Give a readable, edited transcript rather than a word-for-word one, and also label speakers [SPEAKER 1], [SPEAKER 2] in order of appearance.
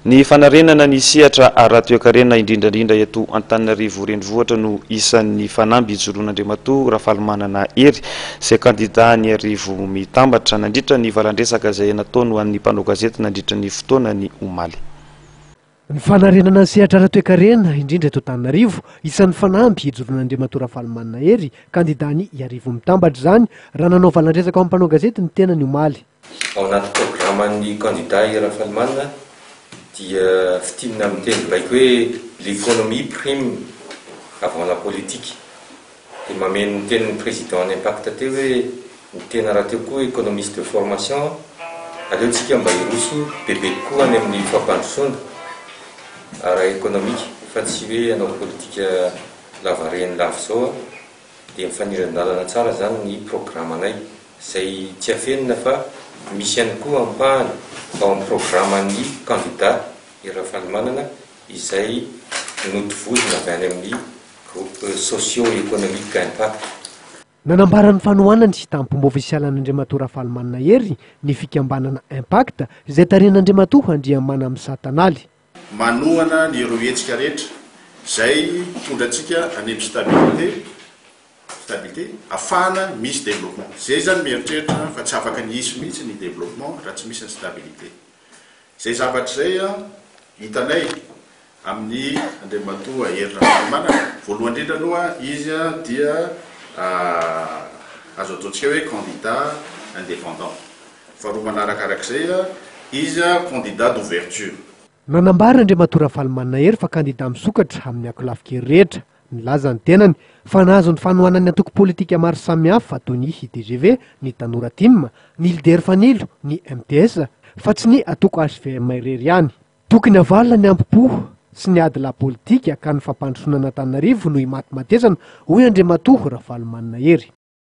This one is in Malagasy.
[SPEAKER 1] Ny fanarenana ny sehatra ara-toekarena indrindrandrindra eto Antananarivo renivohitra no isan'ny fanamby Ijoroan'Andriamatoa Rafalimanana Hery izay kandida ny arivo mitambatra nandritra ny valandresaka izay nataony ho an'ny mpanao gazety nandritra ny fotoana ny omaly.
[SPEAKER 2] Ny fanarenana ny sehatra ara-toekarena indrindra eto Antananarivo isan'ny fanamby Ijoroan'Andriamatoa Rafalimanana Hery kandida ny arivo mitambatra izany raha nanao valandresaka ao amin'ny mpanao gazety ny tena ny omaly.
[SPEAKER 3] Ao anaty programan'ny candidat Rafalimanana dia fitinina amin'ny teny baiko hoe l'économie prime avant la politique. Dia mameno ny tenin'ny président en impact teo hoe ny tena raha teo koa économiste de formation aleontsika mba hiroso bebe koa any amin'ny fampandrosoana ara économique fa tsy hoe anao politika lavareny lafo zao dia mifanirandalana tsara zany ny programanay izay tsy afenina fa misy ihany koa ampahany ao amin'ny programan'ny candidat Rafalimanana izay notovozona avy any amin'ny groupe socio-économique impact.
[SPEAKER 2] Nanambaran'ny fanohanany tamin'ny ofisialy an'Andriamatoa Rafalimanana Hery ny fikambanana impact izay tarehan'Andriamatoa andriamana amin'ny satanaly.
[SPEAKER 4] Manohana ny ireo hetsika rehetra izay tondratsika any stabilité afahana misy développement. Zay zany mieritreritra fa tsy afaka ny hisy mihitsy ny développement raha tsy misy ny stabilité. Zay zavatra zay hitanay amin'ny Andriamatoa Hery Rafalimanana voalohany indrindra aloha izy dia azo ataontsika hoe candidat indépendant. Faharoa manarakarak'izay izy candidat d'ouverture.
[SPEAKER 2] Nanambara Andriamatoa Rafalimanana Hery fa kandida misokatra amin'ny akolafikery rehetra. Nilaza ny tenany fa nahazo ny fanohanany antoko politika maro samihafa toy ny IDGV, ny Tanora Team, ny Leader Fanilo, ny MTS fa tsy ny atoko HVM irery ihany. Tokony avalona ny ampipo sy ny ady la politika ka ny fampandrosoana Antananarivo no himaty matezana hoy Andriamatoa Rafalimanana Hery.